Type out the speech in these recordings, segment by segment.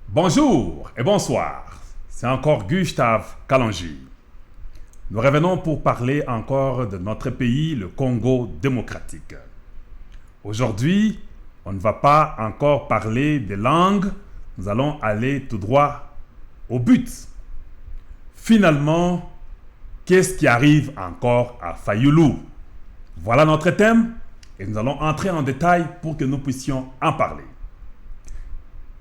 Bonjour et bonsoir, c'est encore Gustave Kalonji. Nous revenons pour parler encore de notre pays, le Congo démocratique. Aujourd'hui, on ne va pas encore parler des langues, nous allons aller tout droit au but. Finalement, qu'est-ce qui arrive encore à Fayulu? Voilà notre thème et nous allons entrer en détail pour que nous puissions en parler.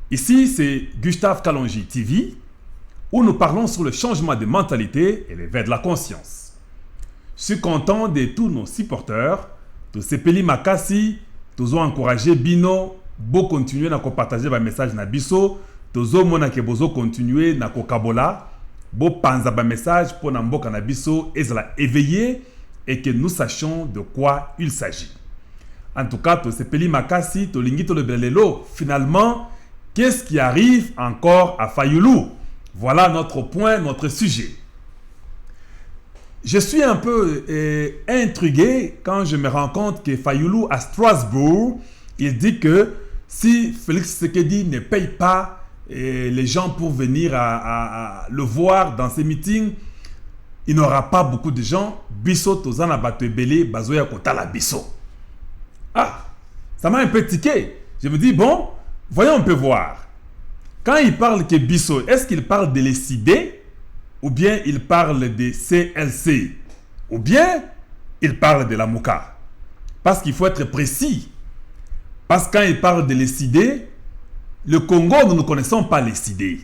Ici, c'est Gustave Kalonji TV, où nous parlons sur le changement de mentalité et l'éveil de la conscience. Je suis content de tous nos supporters, de Sepeli Makasi, tous ont encouragé Bino, beau continuer à partager mes messages na biso, tous ont mona ke bozo continuer na kokabola, beau panza ba message pour namboka na biso et cela éveiller et que nous sachions de quoi il s'agit. En tout cas, tous Sepeli Makasi, tous lingito le belelo, finalement, qu'est-ce qui arrive encore à Fayulu? Voilà notre point, notre sujet. Je suis un peu intrigué quand je me rends compte que Fayulu à Strasbourg, il dit que si Félix Tshisekedi ne paye pas les gens pour venir à le voir dans ses meetings, il n'aura pas beaucoup de gens. Bisso tozana batebele bazoya kotala bisso. Ah, ça m'a un peu tiqué. Je me dis bon, voyons un peu voir. Quand il parle que Bisso, est-ce qu'il parle de l'ECD ou bien il parle de CLC ou bien il parle de la Mouka? Parce qu'il faut être précis. Parce que quand il parle de l'ECD, le Congo, nous ne connaissons pas l'ECD.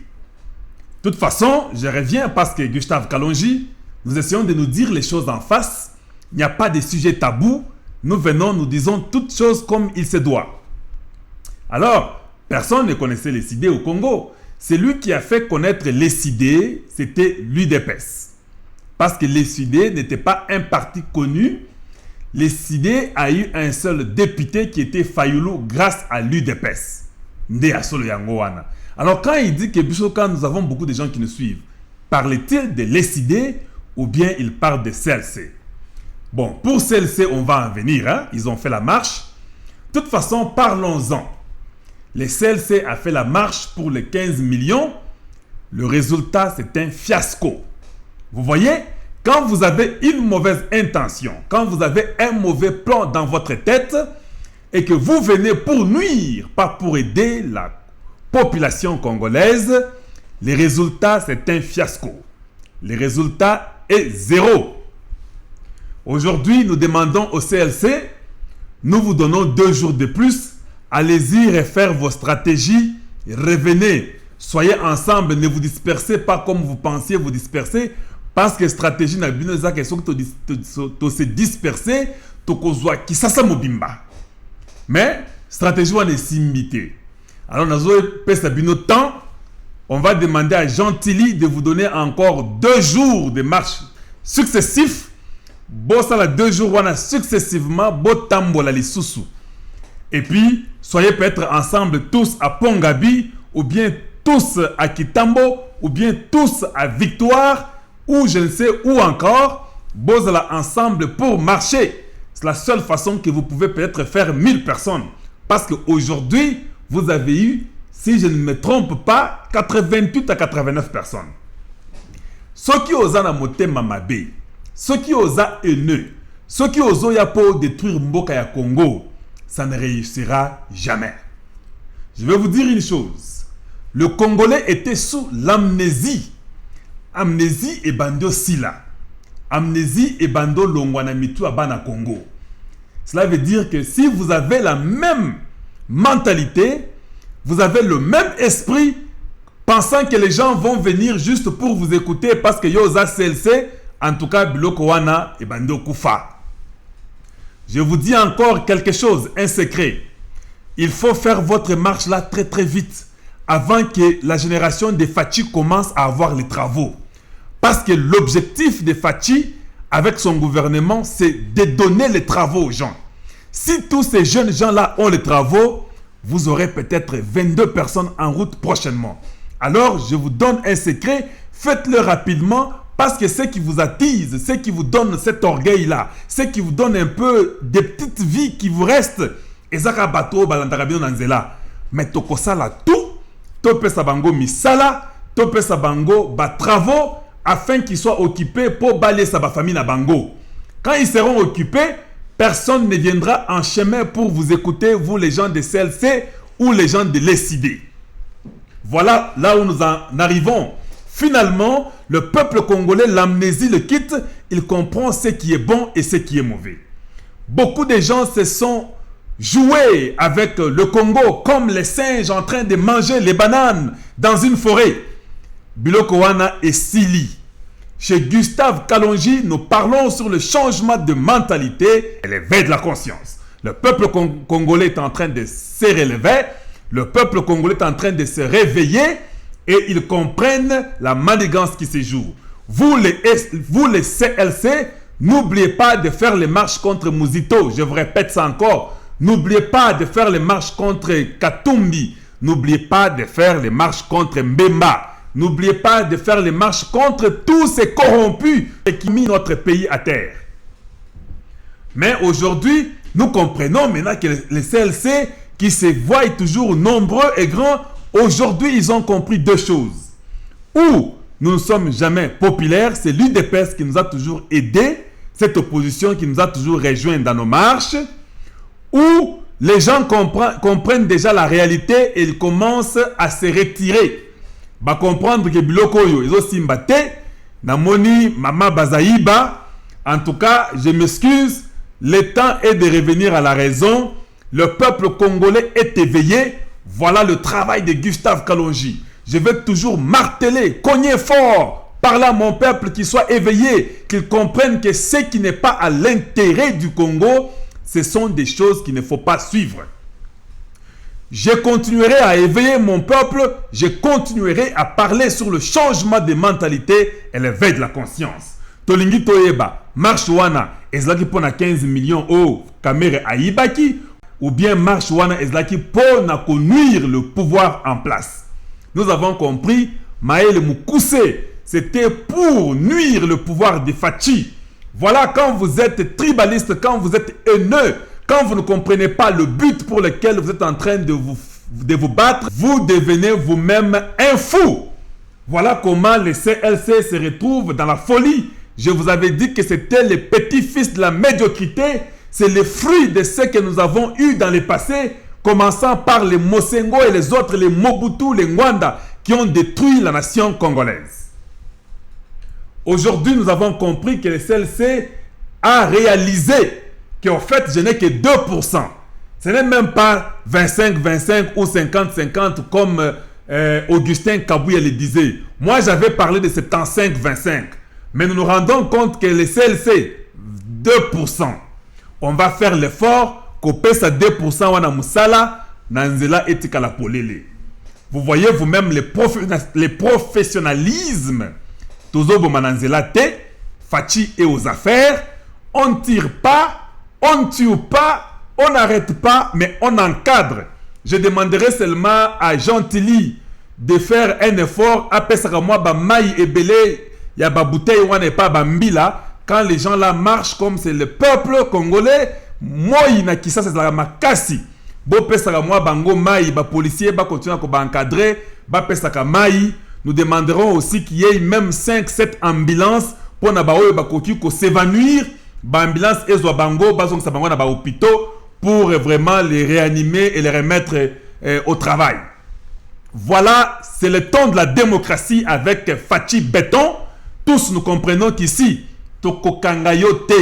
De toute façon, je reviens parce que Gustave Kalonji, nous essayons de nous dire les choses en face. Il n'y a pas de sujet tabou. Nous venons, nous disons toutes choses comme il se doit. Alors, personne ne connaissait l'ECD au Congo. C'est lui qui a fait connaître l'ECD, c'était l'UDPS. Parce que l'ECD n'était pas un parti connu. L'ECD a eu un seul député qui était Fayulu grâce à l'UDPS. Alors quand il dit que Bishoka, nous avons beaucoup de gens qui nous suivent, parle-t-il de l'ECD ou bien il parle de CLC? Bon, pour CLC, on va en venir. Hein? Ils ont fait la marche. De toute façon, parlons-en. Les CLC a fait la marche pour les 15 millions. Le résultat, c'est un fiasco. Vous voyez, quand vous avez une mauvaise intention, quand vous avez un mauvais plan dans votre tête et que vous venez pour nuire, pas pour aider la population congolaise, les résultats, c'est un fiasco. Le résultat est zéro. Aujourd'hui, nous demandons au CLC, nous vous donnons 2 jours de plus. Allez-y refaire vos stratégies, revenez, soyez ensemble, ne vous dispersez pas comme vous pensiez vous disperser, parce que stratégie n'a bien ça que se disperser, to kozwa kisasa mobimba. Mais stratégie on est simbité. Alors nous avons temps, on va demander à Gentilly de vous donner encore 2 jours de marche successifs. Bossa la 2 jours on a successivement botambo la lisusu. Et puis, soyez peut-être ensemble tous à Pongabi, ou bien tous à Kitambo, ou bien tous à Victoire, ou je ne sais où encore. Bozala ensemble pour marcher. C'est la seule façon que vous pouvez peut-être faire 1000 personnes. Parce qu'aujourd'hui, vous avez eu, si je ne me trompe pas, 88 à 89 personnes. Ceux qui osent en amoter Mamabe, ceux qui osent haineux, ceux qui osent pour détruire Mboka ya Congo, ça ne réussira jamais. Je vais vous dire une chose. Le Congolais était sous l'amnésie. Amnésie et bando sila. Amnésie et bando longwana mitu abana Congo. Cela veut dire que si vous avez la même mentalité, vous avez le même esprit, pensant que les gens vont venir juste pour vous écouter parce que yoza CLC, en tout cas biloko wana et bando kufa. Je vous dis encore quelque chose, un secret. Il faut faire votre marche là très très vite avant que la génération des Fachi commence à avoir les travaux. Parce que l'objectif de Fachi avec son gouvernement, c'est de donner les travaux aux gens. Si tous ces jeunes gens-là ont les travaux, vous aurez peut-être 22 personnes en route prochainement. Alors, je vous donne un secret, faites-le rapidement. Parce que ce qui vous attise, ce qui vous donne cet orgueil-là, ce qui vous donne un peu des petites vies qui vous restent, ezaka bateau balandaka bino nanzela. Mais tokosa la tout topesa bango misala, topesa bango ba travaux afin qu'ils soient occupés pour balayer sa famille na bango. Quand ils seront occupés, personne ne viendra en chemin pour vous écouter, vous les gens de CLC ou les gens de l'ESID. Voilà là où nous en arrivons. Finalement, le peuple congolais, l'amnésie le quitte, il comprend ce qui est bon et ce qui est mauvais. Beaucoup de gens se sont joués avec le Congo comme les singes en train de manger les bananes dans une forêt. Biloko wana et Sili. Chez Gustave Kalonji, nous parlons sur le changement de mentalité et l'éveil de la conscience. Le peuple congolais est en train de se relever, le peuple congolais est en train de se réveiller et ils comprennent la manigance qui se joue. Vous les CLC, n'oubliez pas de faire les marches contre Mouzito. Je vous répète ça encore. N'oubliez pas de faire les marches contre Katumbi. N'oubliez pas de faire les marches contre Mbemba. N'oubliez pas de faire les marches contre tous ces corrompus et qui mis notre pays à terre. Mais aujourd'hui, nous comprenons maintenant que les CLC qui se voient toujours nombreux et grands, aujourd'hui, ils ont compris deux choses. Ou nous ne sommes jamais populaires, c'est l'UDPS qui nous a toujours aidés, cette opposition qui nous a toujours rejoints dans nos marches, ou les gens comprennent déjà la réalité et ils commencent à se retirer. Ba comprendre que biloko yo ils aussi mbaté namoni mama bazaïba. En tout cas, je m'excuse, le temps est de revenir à la raison. Le peuple congolais est éveillé. Voilà le travail de Gustave Kalonji. Je vais toujours marteler, cogner fort, parler à mon peuple qui soit éveillé, qu'il comprenne que ce qui n'est pas à l'intérêt du Congo, ce sont des choses qu'il ne faut pas suivre. Je continuerai à éveiller mon peuple, je continuerai à parler sur le changement de mentalité et l'éveil de la conscience. Tolingi Toyeba, marche wana, ezlaki pona 15 millions au kamere aibaki, ou bien marche wana ezlaki pona nuire le pouvoir en place. Nous avons compris, Maël Moukousse, c'était pour nuire le pouvoir de Fachi. Voilà, quand vous êtes tribaliste, quand vous êtes haineux, quand vous ne comprenez pas le but pour lequel vous êtes en train de vous battre, vous devenez vous-même un fou. Voilà comment les CLC se retrouvent dans la folie. Je vous avais dit que c'était les petits-fils de la médiocrité. C'est le fruit de ce que nous avons eu dans le passé, commençant par les Mosengo et les autres, les Mobutu, les Ngwanda, qui ont détruit la nation congolaise. Aujourd'hui, nous avons compris que le CLC a réalisé qu'en fait, je n'ai que 2%. Ce n'est même pas 25-25 ou 50-50 comme Augustin Kabouya le disait. Moi, j'avais parlé de 75-25. Mais nous nous rendons compte que le CLC, 2%. On va faire l'effort qu'on pèse à 2% wana musala nanzela etika la polele. Vous voyez vous-même les professionnalismes. Tozobo mananzela te, Fachi et aux affaires. On ne tire pas, on ne tue pas, on n'arrête pas, mais on encadre. Je demanderai seulement à Gentilly de faire un effort. Après ça, moi, ba maï et belé, il y a ba bouteille, on n'est pas bambila. Quand les gens là marchent comme c'est le peuple congolais, moi, il n'a qui ça, c'est la makasi. Bo pesaka moi bango maï, ba policier, ba continuer à encadrer, ba pesaka maï. Nous demanderons aussi qu'il y ait même 5-7 ambulances pour na ba oyo ba koki ko s'évanouir. Ba ambulance ezwa bango, ba zonga bango na ba hôpitaux pour vraiment les réanimer et les remettre au travail. Voilà, c'est le temps de la démocratie avec Fachi Béton. Tous nous comprenons qu'ici, Tokokangayote,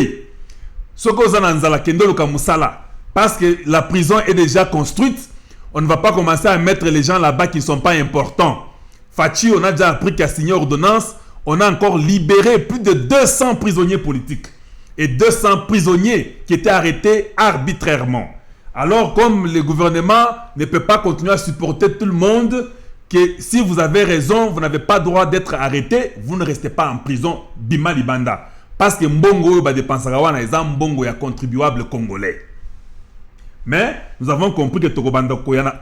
Sokozananzala Kendoluka Moussala, parce que la prison est déjà construite, on ne va pas commencer à mettre les gens là-bas qui ne sont pas importants. Fachi, on a déjà appris qu'il a signé ordonnance, on a encore libéré plus de 200 prisonniers politiques et 200 prisonniers qui étaient arrêtés arbitrairement. Alors, comme le gouvernement ne peut pas continuer à supporter tout le monde, que si vous avez raison, vous n'avez pas le droit d'être arrêté, vous ne restez pas en prison, Bima Libanda. Parce que Mbongo ba dépensarawana est un Mbongo ya contribuable congolais. Mais nous avons compris que Tokobanda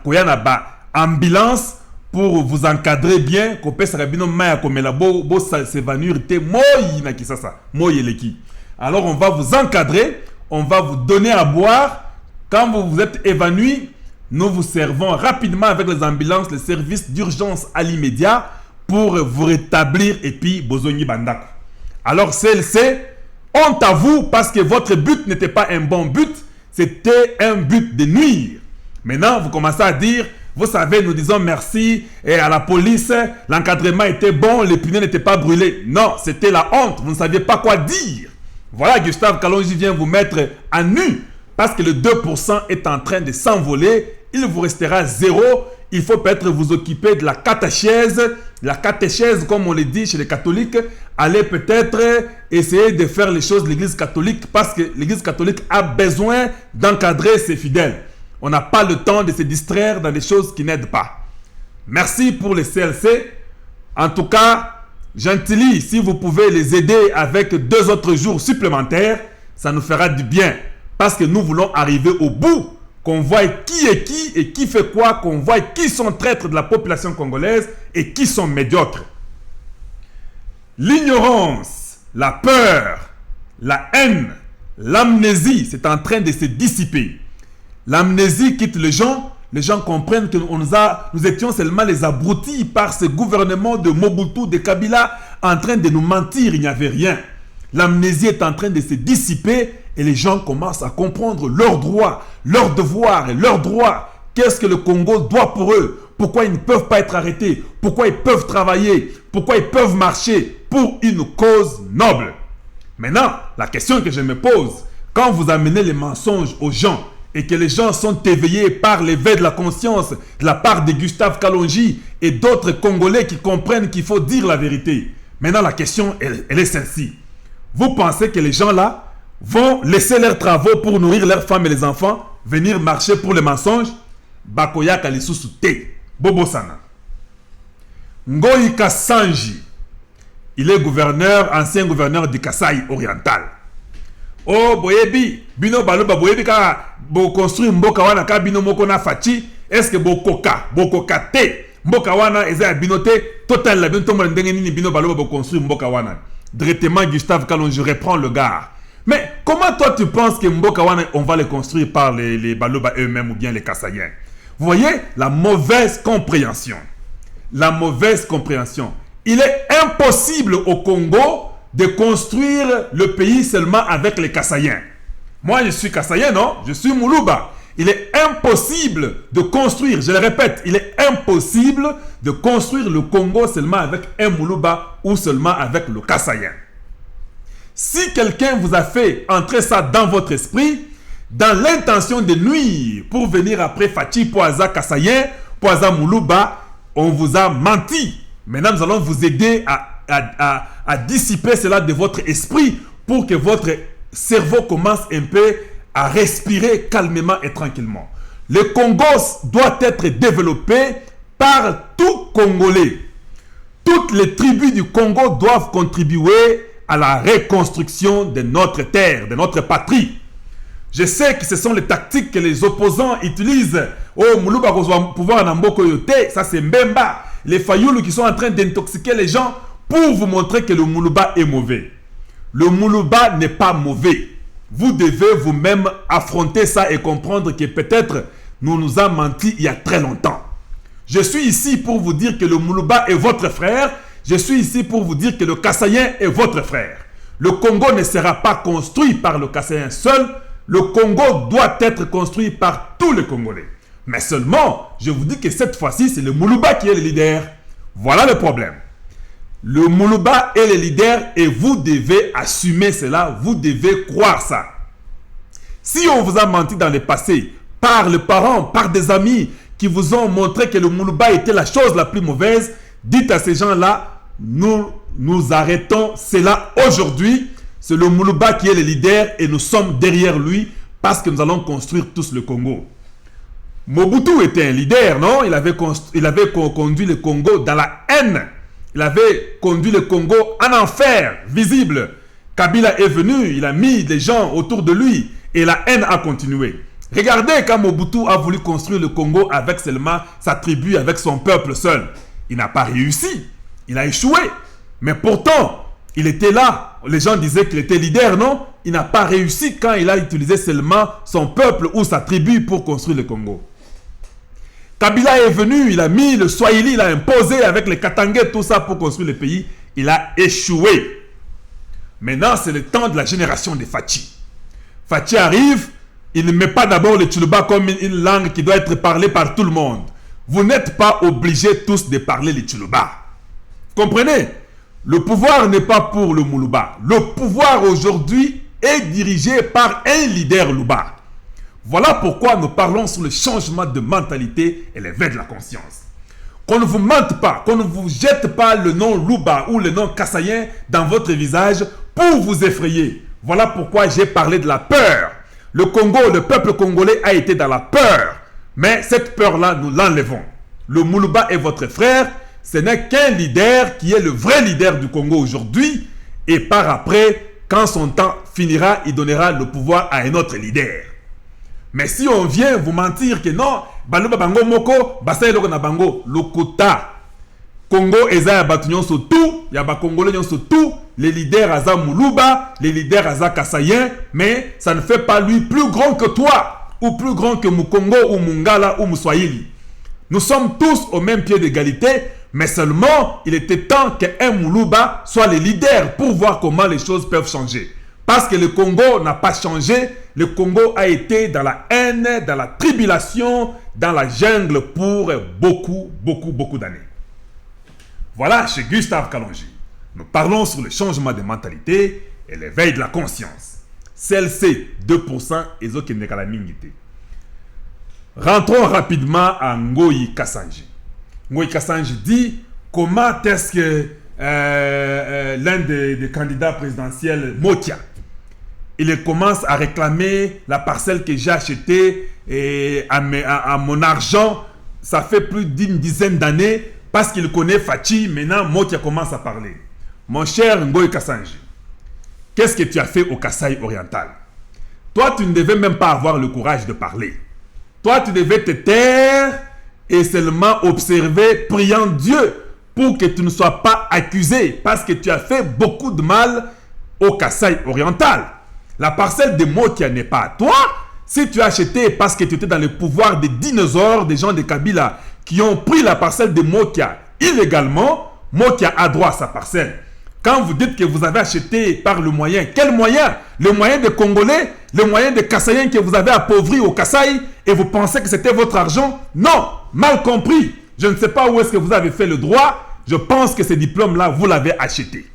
Koyana ba ambulance pour vous encadrer bien, qu'on peut s'arabino maya comme la bo s'évanouir te moyi na kisasa, moyi leki. Alors on va vous encadrer, on va vous donner à boire. Quand vous vous êtes évanoui, nous vous servons rapidement avec les ambulances, les services d'urgence à l'immédiat pour vous rétablir et puis Bozoni Bandako. Alors CLC, honte à vous parce que votre but n'était pas un bon but, c'était un but de nuire. Maintenant, vous commencez à dire, vous savez, nous disons merci et à la police, l'encadrement était bon, les pneus n'étaient pas brûlés. Non, c'était la honte, vous ne saviez pas quoi dire. Voilà, Gustave Kalonji vient vous mettre à nu parce que le 2% est en train de s'envoler. Il vous restera zéro. Il faut peut-être vous occuper de la catéchèse. La catéchèse, comme on le dit chez les catholiques, allez peut-être essayer de faire les choses de l'église catholique parce que l'église catholique a besoin d'encadrer ses fidèles. On n'a pas le temps de se distraire dans des choses qui n'aident pas. Merci pour les CLC. En tout cas, Gentilly, si vous pouvez les aider avec 2 autres jours supplémentaires, ça nous fera du bien. Parce que nous voulons arriver au bout, qu'on voit qui est qui et qui fait quoi, qu'on voit qui sont traîtres de la population congolaise et qui sont médiocres. L'ignorance, la peur, la haine, l'amnésie, c'est en train de se dissiper. L'amnésie quitte les gens comprennent que nous étions seulement les abrutis par ce gouvernement de Mobutu, de Kabila, en train de nous mentir, il n'y avait rien. L'amnésie est en train de se dissiper et les gens commencent à comprendre leurs droits, leurs devoirs et leurs droits. Qu'est-ce que le Congo doit pour eux? Pourquoi ils ne peuvent pas être arrêtés? Pourquoi ils peuvent travailler? Pourquoi ils peuvent marcher pour une cause noble? Maintenant, la question que je me pose, quand vous amenez les mensonges aux gens, et que les gens sont éveillés par l'éveil de la conscience de la part de Gustave Kalonji et d'autres Congolais qui comprennent qu'il faut dire la vérité. Maintenant, la question, elle est celle-ci. Vous pensez que les gens-là vont laisser leurs travaux pour nourrir leurs femmes et les enfants, venir marcher pour les mensonges? Bakoya Kalisusu te, Bobo Sana. Ngoyi Kassanji, il est ancien gouverneur du Kasaï oriental. Oh, boyebi, bino baloba boyebi ka bo construire mboka wana ka bino moko na fachi, est-ce que bokoka te, mboka wana eza bino te, total la bino tomba ndenge nini bino baloba bo construire mboka wana. Directement Gustave Kalonji reprend le gars. Mais comment toi tu penses que mboka wana on va les construire par les baloba eux-mêmes ou bien les Kassaïens? Vous voyez la mauvaise compréhension. La mauvaise compréhension. Il est impossible au Congo de construire le pays seulement avec les Kassaïens. Moi, je suis Kassaïen, non? Je suis Moulouba. Il est impossible de construire, je le répète, il est impossible de construire le Congo seulement avec un Moulouba ou seulement avec le Kassaïen. Si quelqu'un vous a fait entrer ça dans votre esprit, dans l'intention de nuire pour venir après Fachi, Poaza, Kassaïen, Poaza, Moulouba, on vous a menti. Maintenant, nous allons vous aider à dissiper cela de votre esprit pour que votre cerveau commence un peu à respirer calmement et tranquillement. Le Congo doit être développé par tout Congolais. Toutes les tribus du Congo doivent contribuer à la reconstruction de notre terre, de notre patrie. Je sais que ce sont les tactiques que les opposants utilisent. Oh, Moulouba pouvoir en Mboko Yote, ça c'est Mbemba. Les Fayoulou qui sont en train d'intoxiquer les gens pour vous montrer que le Moulouba est mauvais. Le Moulouba n'est pas mauvais. Vous devez vous-même affronter ça et comprendre que peut-être nous avons menti il y a très longtemps. Je suis ici pour vous dire que le Moulouba est votre frère. Je suis ici pour vous dire que le Kassaïen est votre frère. Le Congo ne sera pas construit par le Kassaïen seul. Le Congo doit être construit par tous les Congolais. Mais seulement, je vous dis que cette fois-ci, c'est le Moulouba qui est le leader. Voilà le problème. Le Moulouba est le leader et vous devez assumer cela. Vous devez croire ça. Si on vous a menti dans le passé, par les parents, par des amis qui vous ont montré que le Moulouba était la chose la plus mauvaise, dites à ces gens-là, nous arrêtons cela aujourd'hui. C'est le Moulouba qui est le leader et nous sommes derrière lui parce que nous allons construire tous le Congo. Mobutu était un leader, non? Il avait conduit le Congo dans la haine. Il avait conduit le Congo en enfer visible. Kabila est venu, il a mis des gens autour de lui et la haine a continué. Regardez quand Mobutu a voulu construire le Congo avec seulement sa tribu, avec son peuple seul. Il n'a pas réussi. Il a échoué. Mais pourtant, il était là. Les gens disaient qu'il était leader, non? Il n'a pas réussi quand il a utilisé seulement son peuple ou sa tribu pour construire le Congo. Kabila est venu, il a mis le Swahili, il a imposé avec les Katangais, tout ça pour construire le pays. Il a échoué. Maintenant, c'est le temps de la génération des Fachi. Fachi arrive, il ne met pas d'abord le Tchoulouba comme une langue qui doit être parlée par tout le monde. Vous n'êtes pas obligés tous de parler le Tchoulouba. Comprenez? Le pouvoir n'est pas pour le Moulouba. Le pouvoir aujourd'hui est dirigé par un leader Louba. Voilà pourquoi nous parlons sur le changement de mentalité et l'éveil de la conscience. Qu'on ne vous mente pas, qu'on ne vous jette pas le nom Louba ou le nom Kassayen dans votre visage pour vous effrayer. Voilà pourquoi j'ai parlé de la peur. Le Congo, le peuple congolais a été dans la peur. Mais cette peur-là, nous l'enlevons. Le Moulouba est votre frère. Ce n'est qu'un leader qui est le vrai leader du Congo aujourd'hui. Et par après, quand son temps finira, il donnera le pouvoir à un autre leader. Mais si on vient vous mentir que non, Baluba Bango Moko, Basay Loko na Bango, Lokota, Congo Eza Batunyon so tout, Yaba Congolais so tout, les leaders Aza Moulouba, les leaders Aza Kassayen, mais ça ne fait pas lui plus grand que toi, ou plus grand que Mukongo, ou Mungala, ou Mouswahili. Nous sommes tous au même pied d'égalité, mais seulement il était temps qu'un Moulouba soit le leader pour voir comment les choses peuvent changer. Parce que le Congo n'a pas changé, le Congo a été dans la haine, dans la tribulation, dans la jungle pour beaucoup d'années. Voilà chez Gustave Kalonji. Nous parlons sur le changement de mentalité et l'éveil de la conscience. Celle-ci, 2% et autres qui n'est qu'à la mingité. Rentrons rapidement à Ngoyi Kassanji. Ngoyi Kassanji dit comment est-ce que l'un des candidats présidentiels, Mokia, il commence à réclamer la parcelle que j'ai achetée à mon argent. Ça fait plus d'une dizaine d'années parce qu'il connaît Fachi. Maintenant, Mokia commence à parler. Mon cher Ngoyi Kassanji, qu'est-ce que tu as fait au Kasaï oriental? Toi, tu ne devais même pas avoir le courage de parler. Toi, tu devais te taire et seulement observer, priant Dieu pour que tu ne sois pas accusé parce que tu as fait beaucoup de mal au Kasaï oriental. La parcelle de Mokia n'est pas à toi. Si tu as acheté parce que tu étais dans le pouvoir des dinosaures, des gens de Kabila qui ont pris la parcelle de Mokia illégalement, Mokia a droit à sa parcelle. Quand vous dites que vous avez acheté par le moyen, quel moyen? Le moyen des Congolais, le moyen des Kassaïens que vous avez appauvris au Kasaï et vous pensez que c'était votre argent? Non, mal compris. Je ne sais pas où est-ce que vous avez fait le droit. Je pense que ces diplômes-là, vous l'avez acheté.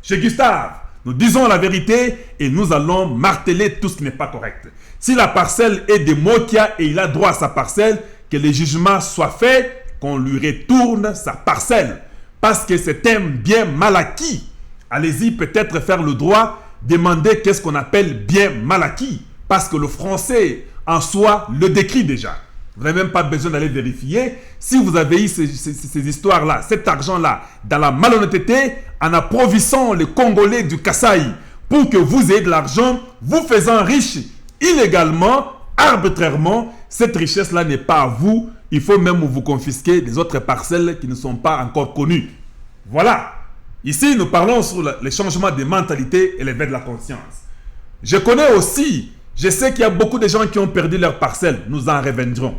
Chez Gustave, nous disons la vérité et nous allons marteler tout ce qui n'est pas correct. Si la parcelle est de Mokia et il a droit à sa parcelle, que le jugement soit fait, qu'on lui retourne sa parcelle. Parce que c'est un bien mal acquis. Allez-y peut-être faire le droit, demander qu'est-ce qu'on appelle bien mal acquis. Parce que le français en soi le décrit déjà. Vous n'avez même pas besoin d'aller vérifier. Si vous avez eu ces histoires-là, cet argent-là, dans la malhonnêteté, en approvissant les Congolais du Kasaï pour que vous ayez de l'argent, vous faisant riche illégalement, arbitrairement, cette richesse-là n'est pas à vous. Il faut même vous confisquer des autres parcelles qui ne sont pas encore connues. Voilà. Ici, nous parlons sur le changement de mentalité et l'éveil de la conscience. Je connais aussi, je sais qu'il y a beaucoup de gens qui ont perdu leurs parcelles. Nous en reviendrons.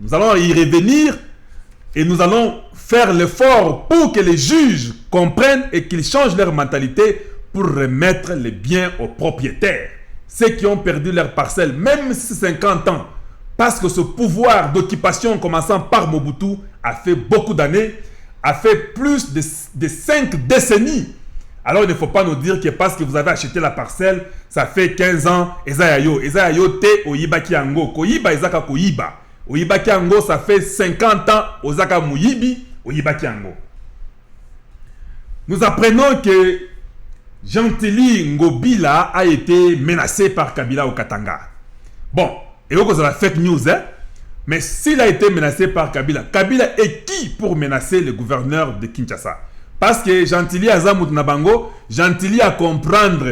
Nous allons y revenir et nous allons faire l'effort pour que les juges comprennent et qu'ils changent leur mentalité pour remettre les biens aux propriétaires. Ceux qui ont perdu leurs parcelles, même si c'est 50 ans, parce que ce pouvoir d'occupation commençant par Mobutu a fait beaucoup d'années, a fait plus de 5 décennies. Alors il ne faut pas nous dire que parce que vous avez acheté la parcelle, ça fait 15 ans, Ezayayo te Oyibaki Ango, Koyiba Ezaka Koyiba. Oyibaki Ango, ça fait 50 ans, Ozaka Muyibi, Oyibaki Ango. Nous apprenons que Gentili Ngobila a été menacé par Kabila au Katanga. Bon, et vous avez la fake news, hein? Mais s'il a été menacé par Kabila, Kabila est qui pour menacer le gouverneur de Kinshasa? Parce que Gentili Azamut Nabango, Gentili à comprendre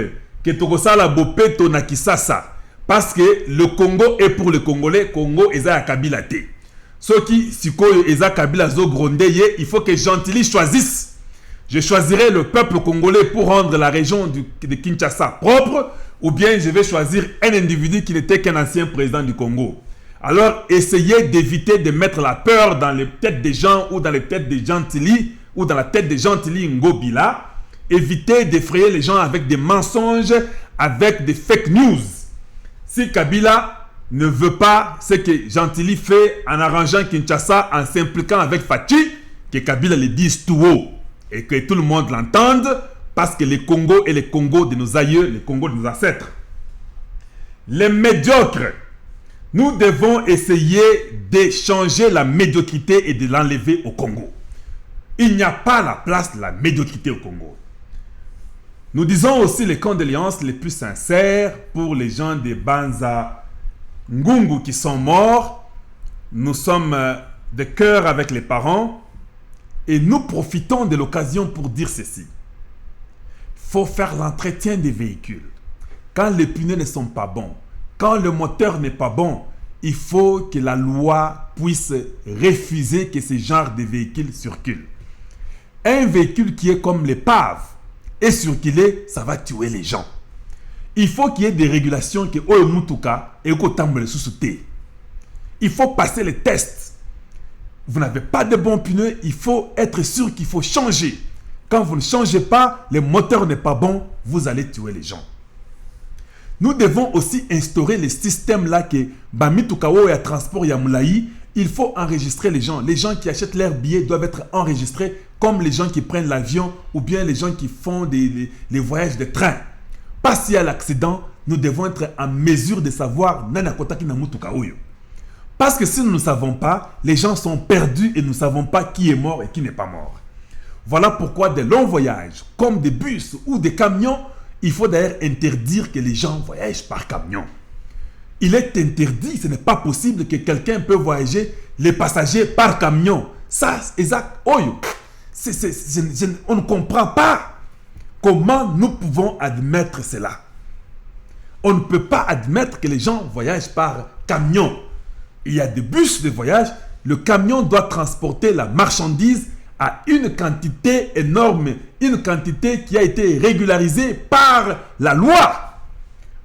que Tokosala Bopeto na Kisasa. Parce que le Congo est pour le Congolais, Congo est à Kabila te. Ceux qui, si Eza Kabila zo grondeye, il faut que Gentili choisisse. Je choisirai le peuple congolais pour rendre la région de Kinshasa propre, ou bien je vais choisir un individu qui n'était qu'un ancien président du Congo. Alors, essayez d'éviter de mettre la peur dans les têtes des gens ou dans les têtes des Gentili ou dans la tête des Gentili Ngobila. Évitez d'effrayer les gens avec des mensonges, avec des fake news. Si Kabila ne veut pas ce que Gentili fait en arrangeant Kinshasa, en s'impliquant avec Fachi, que Kabila le dise tout haut et que tout le monde l'entende, parce que le Congo est le Congo de nos aïeux, le Congo de nos ancêtres. Les médiocres, nous devons essayer de changer la médiocrité et de l'enlever au Congo. Il n'y a pas la place de la médiocrité au Congo. Nous disons aussi les condoléances les plus sincères pour les gens de Banza Ngungu qui sont morts. Nous sommes de cœur avec les parents et nous profitons de l'occasion pour dire ceci. Il faut faire l'entretien des véhicules. Quand les pneus ne sont pas bons, quand le moteur n'est pas bon, il faut que la loi puisse refuser que ce genre de véhicule circule. Un véhicule qui est comme l'épave et circuler, ça va tuer les gens. Il faut qu'il y ait des régulations que il faut passer les tests. Vous n'avez pas de bons pneus, il faut être sûr qu'il faut changer. Quand vous ne changez pas, le moteur n'est pas bon, vous allez tuer les gens. Nous devons aussi instaurer les systèmes là que Bamitukao et transport Yamoulaï, il faut enregistrer les gens. Les gens qui achètent leurs billets doivent être enregistrés comme les gens qui prennent l'avion ou bien les gens qui font les voyages de train. Pas s'il y a l'accident, nous devons être en mesure de savoir Nanakotaki Namutukao. Parce que si nous ne savons pas, les gens sont perdus et nous ne savons pas qui est mort et qui n'est pas mort. Voilà pourquoi des longs voyages, comme des bus ou des camions, il faut d'ailleurs interdire que les gens voyagent par camion. Il est interdit, ce n'est pas possible que quelqu'un peut voyager les passagers par camion. Ça, exact. On ne comprend pas comment nous pouvons admettre cela. On ne peut pas admettre que les gens voyagent par camion. Il y a des bus de voyage. Le camion doit transporter la marchandise à une quantité énorme, une quantité qui a été régularisée par la loi.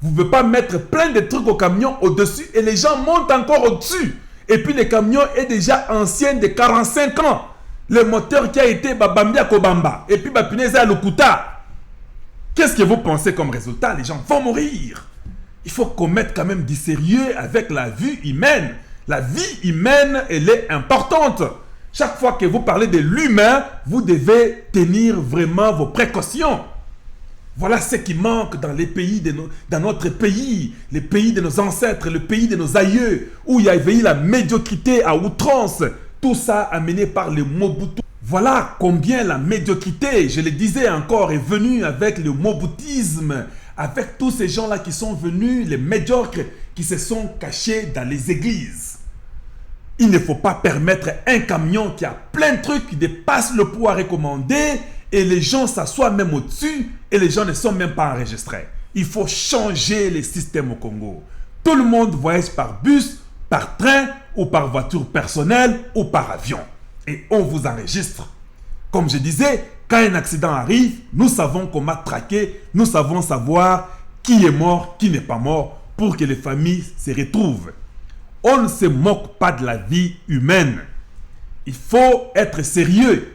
Vous ne pouvez pas mettre plein de trucs au camion au-dessus et les gens montent encore au-dessus. Et puis le camion est déjà ancien de 45 ans. Le moteur qui a été Babambia Kobamba et puis Bapineza Lokuta. Qu'est-ce que vous pensez comme résultat? Les gens vont mourir. Il faut qu'on mette quand même du sérieux avec la vie humaine. La vie humaine, elle est importante. Chaque fois que vous parlez de l'humain, vous devez tenir vraiment vos précautions. Voilà ce qui manque dans les pays dans notre pays, les pays de nos ancêtres, le pays de nos aïeux, où il y avait eu la médiocrité à outrance. Tout ça amené par le Mobutu. Voilà combien la médiocrité, je le disais encore, est venue avec le Mobutisme, avec tous ces gens-là qui sont venus, les médiocres, qui se sont cachés dans les églises. Il ne faut pas permettre un camion qui a plein de trucs qui dépasse le poids recommandé et les gens s'assoient même au-dessus et les gens ne sont même pas enregistrés. Il faut changer les systèmes au Congo. Tout le monde voyage par bus, par train ou par voiture personnelle ou par avion. Et on vous enregistre. Comme je disais, quand un accident arrive, nous savons comment traquer, nous savons savoir qui est mort, qui n'est pas mort pour que les familles se retrouvent. On ne se moque pas de la vie humaine. Il faut être sérieux.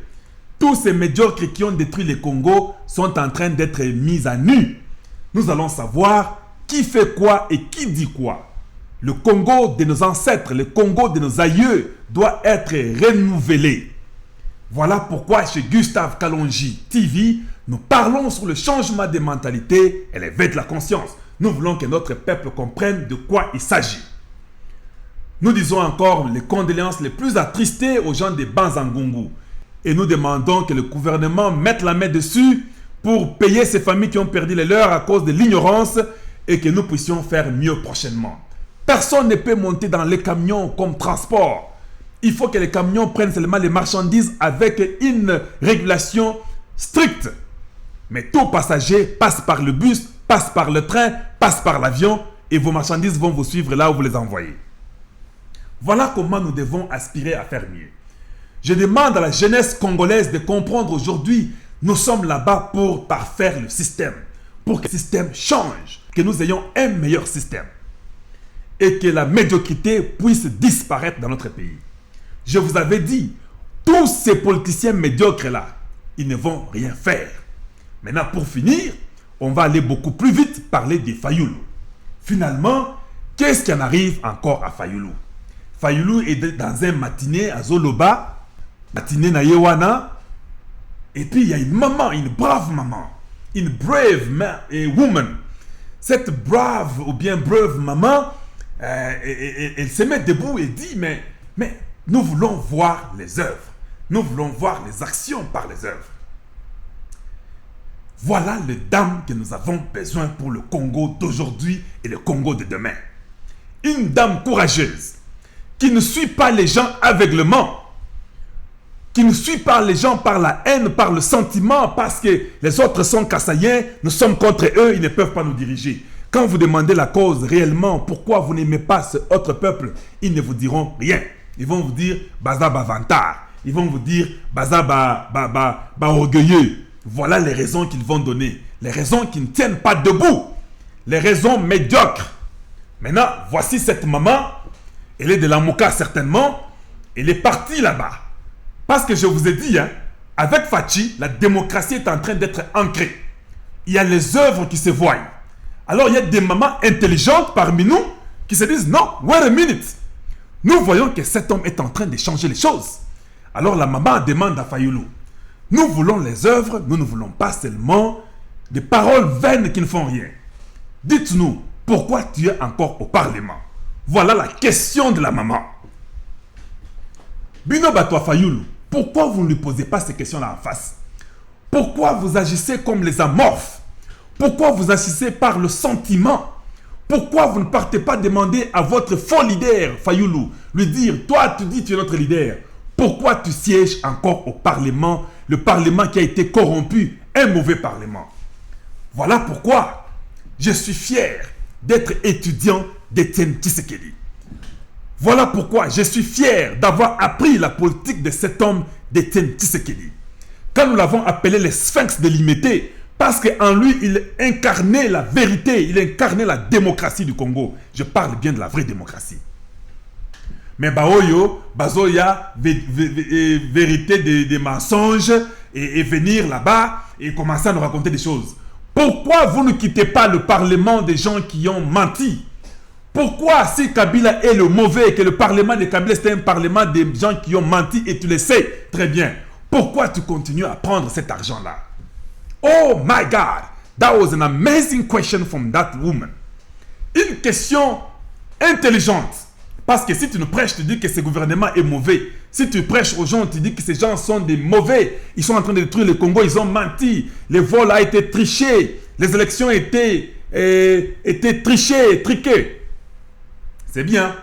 Tous ces médiocres qui ont détruit le Congo sont en train d'être mis à nu. Nous allons savoir qui fait quoi et qui dit quoi. Le Congo de nos ancêtres, le Congo de nos aïeux doit être renouvelé. Voilà pourquoi chez Gustave Kalonji TV, nous parlons sur le changement de mentalité et l'éveil de la conscience. Nous voulons que notre peuple comprenne de quoi il s'agit. Nous disons encore les condoléances les plus attristées aux gens de Banzangungu. Et nous demandons que le gouvernement mette la main dessus pour payer ces familles qui ont perdu les leurs à cause de l'ignorance et que nous puissions faire mieux prochainement. Personne ne peut monter dans les camions comme transport. Il faut que les camions prennent seulement les marchandises avec une régulation stricte. Mais tout passager passe par le bus, passe par le train, passe par l'avion et vos marchandises vont vous suivre là où vous les envoyez. Voilà comment nous devons aspirer à faire mieux. Je demande à la jeunesse congolaise de comprendre aujourd'hui, nous sommes là-bas pour parfaire le système, pour que le système change, que nous ayons un meilleur système. et que la médiocrité puisse disparaître dans notre pays. Je vous avais dit, tous ces politiciens médiocres-là, ils ne vont rien faire. Maintenant, pour finir, on va aller beaucoup plus vite parler des Fayulu. Finalement, qu'est-ce qui en arrive encore à Fayulu? Fayulu est dans un matinée à Zoloba, matinée na Yewana, et puis il y a une maman, une brave maman, une brave woman. Cette brave ou bien brave maman, elle se met debout et dit, mais nous voulons voir les œuvres. Nous voulons voir les actions par les œuvres. Voilà les dames que nous avons besoin pour le Congo d'aujourd'hui et le Congo de demain. Une dame courageuse, qui ne suit pas les gens aveuglement, qui ne suit pas les gens par la haine, par le sentiment, parce que les autres sont kassaïens, nous sommes contre eux, ils ne peuvent pas nous diriger. Quand vous demandez la cause réellement, pourquoi vous n'aimez pas ce autre peuple, ils ne vous diront rien. Ils vont vous dire baza bavantard. Ils vont vous dire baza ba orgueilleux. Voilà les raisons qu'ils vont donner. Les raisons qui ne tiennent pas debout. Les raisons médiocres. Maintenant, voici cette maman. Elle est de la Moka certainement. Elle est partie là-bas. Parce que je vous ai dit, hein, avec Fachi, la démocratie est en train d'être ancrée. Il y a les œuvres qui se voient. Alors il y a des mamans intelligentes parmi nous qui se disent non, wait a minute. Nous voyons que cet homme est en train de changer les choses. Alors la maman demande à Fayulu, nous voulons les œuvres, nous ne voulons pas seulement des paroles vaines qui ne font rien. Dites-nous, pourquoi tu es encore au Parlement? Voilà la question de la maman. Bino Batwa Fayulu, pourquoi vous ne lui posez pas ces questions-là en face? Pourquoi vous agissez comme les amorphes? Pourquoi vous agissez par le sentiment? Pourquoi vous ne partez pas demander à votre faux leader, Fayulu, lui dire, toi tu dis tu es notre leader, pourquoi tu sièges encore au Parlement, le Parlement qui a été corrompu, un mauvais Parlement? Voilà pourquoi je suis fier d'être étudiant d'Étienne Tshisekedi. Voilà pourquoi je suis fier d'avoir appris la politique de cet homme d'Étienne Tshisekedi. Quand nous l'avons appelé le Sphinx de l'Imité, parce qu'en lui, il incarnait la vérité, il incarnait la démocratie du Congo. Je parle bien de la vraie démocratie. Mais Baoyo, Bazoya, vérité des mensonges, et venir là-bas et commencer à nous raconter des choses. Pourquoi vous ne quittez pas le Parlement des gens qui ont menti? Pourquoi si Kabila est le mauvais et que le Parlement de Kabila c'est un Parlement des gens qui ont menti et tu le sais très bien, pourquoi tu continues à prendre cet argent-là? Oh my God, that was an amazing question from that woman. Une question intelligente. Parce que si tu nous prêches, tu dis que ce gouvernement est mauvais. Si tu prêches aux gens, tu dis que ces gens sont des mauvais. Ils sont en train de détruire le Congo, ils ont menti. Le vol a été triché. Les élections étaient trichées, triquées. C'est bien.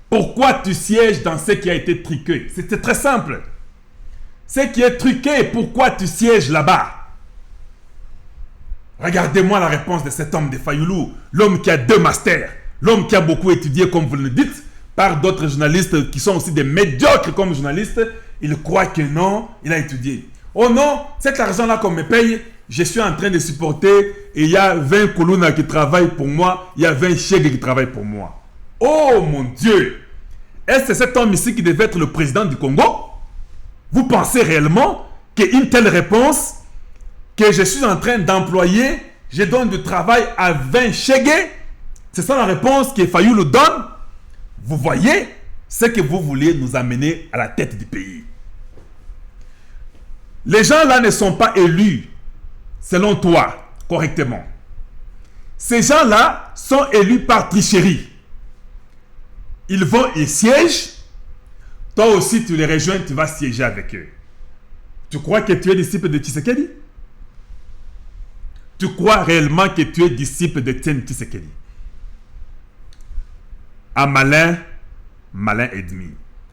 Pourquoi tu sièges dans ce qui a été triqué? C'était très simple. Ce qui est truqué, pourquoi tu sièges là-bas? Regardez-moi la réponse de cet homme de Fayulu, l'homme qui a 2 masters, l'homme qui a beaucoup étudié, comme vous le dites, par d'autres journalistes qui sont aussi des médiocres comme journalistes. Il croit que non, il a étudié. Oh non, cet argent-là qu'on me paye, je suis en train de supporter et il y a 20 Kuluna qui travaillent pour moi, il y a 20 Chègues qui travaillent pour moi. Oh mon Dieu! Est-ce que cet homme ici qui devait être le président du Congo? Vous pensez réellement qu'une telle réponse que je suis en train d'employer, je donne du travail à 20 Chègues? C'est ça la réponse que Fayulu donne? Vous voyez ce que vous voulez nous amener à la tête du pays. Les gens là ne sont pas élus, selon toi, correctement. Ces gens là sont élus par tricherie. Ils vont et siègent. Toi aussi tu les rejoins, tu vas siéger avec eux. Tu crois que tu es disciple de Tshisekedi? Tu crois réellement que tu es disciple de Tshisekedi? À malin, malin et demi.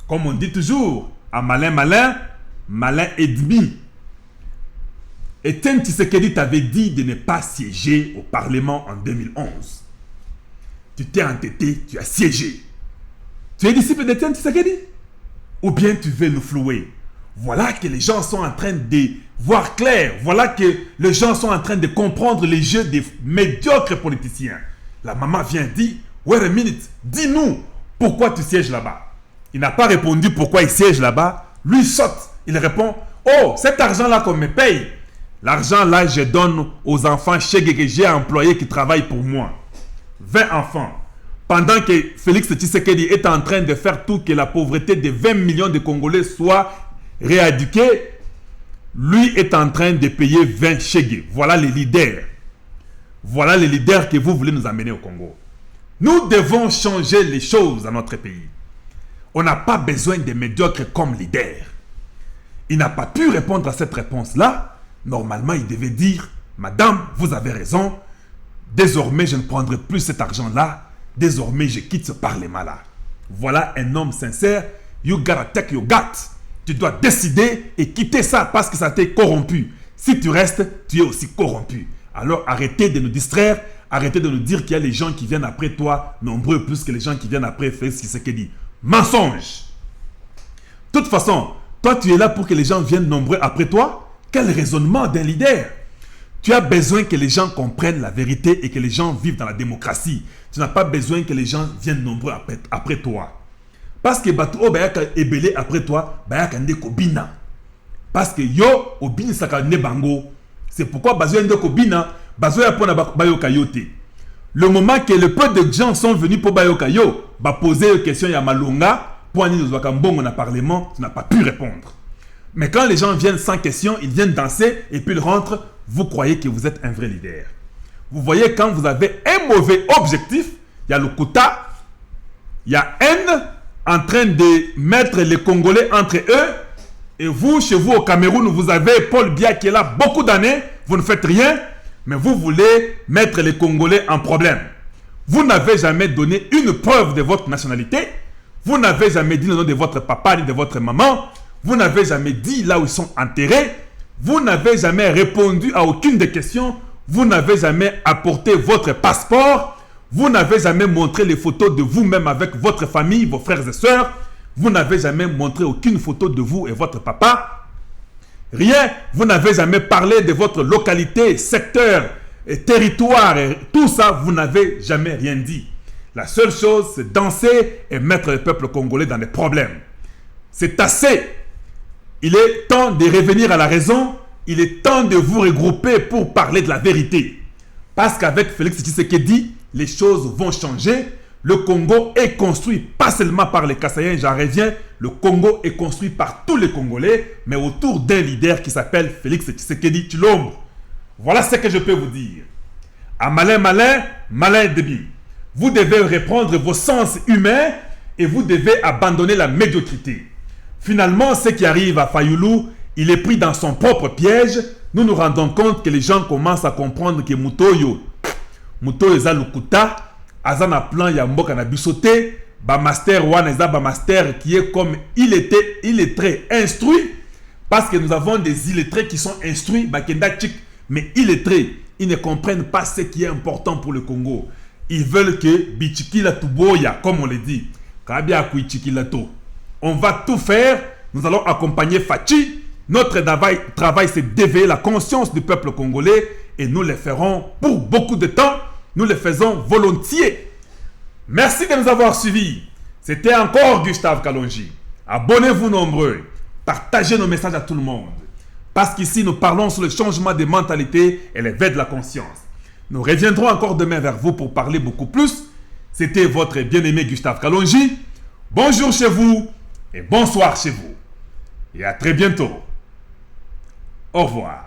Comme on dit toujours, à malin, malin, malin et demi. Etienne Tshisekedi t'avait dit de ne pas siéger au Parlement en 2011. Tu t'es entêté, tu as siégé. Tu es disciple d'Etienne Tshisekedi? Ou bien tu veux nous flouer? Voilà que les gens sont en train de voir clair. Voilà que les gens sont en train de comprendre les jeux des médiocres politiciens. La maman vient dire, wait a minute, dis-nous pourquoi tu sièges là-bas. Il n'a pas répondu pourquoi il siège là-bas. Lui saute. Il répond, oh, cet argent-là qu'on me paye, l'argent-là, je donne aux enfants chez que j'ai employés qui travaillent pour moi. 20 enfants. Pendant que Félix Tshisekedi est en train de faire tout que la pauvreté de 20 millions de Congolais soit rééduquée, lui est en train de payer 20 chèques. Voilà les leaders. Voilà les leaders que vous voulez nous amener au Congo. Nous devons changer les choses dans notre pays. On n'a pas besoin de médiocres comme leaders. Il n'a pas pu répondre à cette réponse-là. Normalement, il devait dire, Madame, vous avez raison. Désormais, je ne prendrai plus cet argent-là. Désormais, je quitte ce parlement-là. Voilà un homme sincère. You gotta take your gut. Tu dois décider et quitter ça parce que ça t'est corrompu. Si tu restes, tu es aussi corrompu. Alors arrêtez de nous distraire. Arrêtez de nous dire qu'il y a les gens qui viennent après toi, nombreux plus que les gens qui viennent après Félix Tshisekedi. Mensonge. De toute façon, toi tu es là pour que les gens viennent nombreux après toi. Quel raisonnement d'un leader. Tu as besoin que les gens comprennent la vérité et que les gens vivent dans la démocratie. Tu n'as pas besoin que les gens viennent nombreux après toi. Parce que Batou Bayaka est belé après toi, Bayaka Ndeko Bina. Parce que yo, Obini Saka Nebango. C'est pourquoi Bazo Ndeko Bina, Bazo Yapona Bayoka Yote. Le moment que le peu de gens sont venus pour Bayoka Yo, ba poser une question à Malonga, pour aller nous Wakambongo dans le Parlement, tu n'as pas pu répondre. Mais quand les gens viennent sans question, ils viennent danser et puis ils rentrent, vous croyez que vous êtes un vrai leader. Vous voyez, quand vous avez un mauvais objectif, il y a le quota, il y a haine en train de mettre les Congolais entre eux. Et vous, chez vous au Cameroun, vous avez Paul Biya qui est là beaucoup d'années, vous ne faites rien, mais vous voulez mettre les Congolais en problème. Vous n'avez jamais donné une preuve de votre nationalité, vous n'avez jamais dit le nom de votre papa ni de votre maman, vous n'avez jamais dit là où ils sont enterrés, vous n'avez jamais répondu à aucune des questions, vous n'avez jamais apporté votre passeport, vous n'avez jamais montré les photos de vous-même avec votre famille, vos frères et sœurs, vous n'avez jamais montré aucune photo de vous et votre papa. Rien, vous n'avez jamais parlé de votre localité, secteur, et territoire, et tout ça, vous n'avez jamais rien dit. La seule chose, c'est danser et mettre le peuple congolais dans des problèmes. C'est assez. Il est temps de revenir à la raison. Il est temps de vous regrouper pour parler de la vérité. Parce qu'avec Félix Tshisekedi, les choses vont changer. Le Congo est construit pas seulement par les Kassaïens, j'en reviens. Le Congo est construit par tous les Congolais, mais autour d'un leader qui s'appelle Félix Tshisekedi Tshilombo. Voilà ce que je peux vous dire. À malin, malin, malin débile. Vous devez reprendre vos sens humains et vous devez abandonner la médiocrité. Finalement, ce qui arrive à Fayulu, il est pris dans son propre piège. Nous nous rendons compte que les gens commencent à comprendre que Mutoyo eza lukuta, azana plan ya mboka na bisote, ba master wana eza ba master qui est comme illettré instruit, parce que nous avons des illettrés qui sont instruits, bakenda tchik, mais illettrés, ils ne comprennent pas ce qui est important pour le Congo. Ils veulent que bichikila tuboya, comme on le dit, kabia kuichikila to. On va tout faire, nous allons accompagner Fachi. Notre travail c'est d'éveiller la conscience du peuple congolais et nous le ferons pour beaucoup de temps. Nous le faisons volontiers. Merci de nous avoir suivis. C'était encore Gustave Kalonji. Abonnez-vous nombreux. Partagez nos messages à tout le monde. Parce qu'ici, nous parlons sur le changement de mentalité et l'éveil de la conscience. Nous reviendrons encore demain vers vous pour parler beaucoup plus. C'était votre bien-aimé Gustave Kalonji. Bonjour chez vous et bonsoir chez vous. Et à très bientôt. Au revoir.